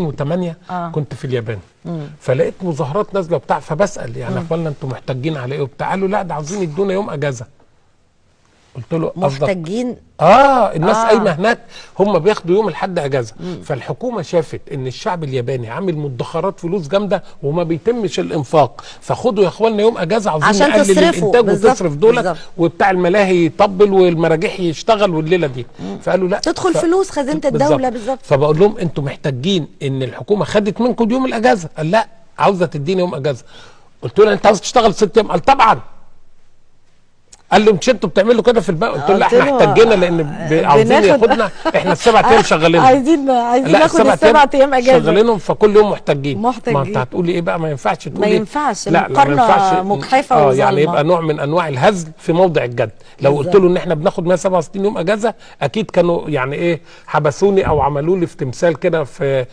2008 كنت في اليابان. فلقيت مظاهرات نازله وبتاع، فبسال يعني اخوانا انتوا محتاجين على ايه وبتاع؟ قالوا لا ده عاوزين يدونا يوم اجازه. قلت له محتاجين؟ الناس قايمه هناك هم بياخدوا يوم الحد اجازه. فالحكومه شافت ان الشعب الياباني عامل مدخرات فلوس جامده وما بيتمش الانفاق، فخدوا يا اخوانا يوم اجازه عاوزين نقلل الانتاج وتصرف دولت، وبتاع الملاهي يطبل والمراجيح يشتغل والليله دي. فقالوا لا تدخل فلوس خزينه الدوله. بالظبط. فبقول لهم انتوا محتاجين ان الحكومه خدت منكم يوم الاجازه. قال لا عاوزه تديني يوم اجازه. قلت له انت عاوز تشتغل 6 ايام؟ قال طبعا. قال له مش انتوا بتعملوا كده في البنك؟ قلت له لا احنا احتاجنا لان عاوزين ياخدنا احنا ال7 ايام شغالينهم. عايزين ناخد ال7 ايام اجازه شغالينهم، فكل يوم محتاجين. ما انت هتقولي ايه بقى؟ ما ينفعش تقولي ما ينفعش. لا ما ينفعش مجحفه وظالمه. يعني يبقى نوع من انواع الهزل في موضع الجد. لو قلت له ان احنا بناخد 167 يوم اجازه اكيد كانوا يعني ايه حبسوني او عملوا لي في تمثال كده في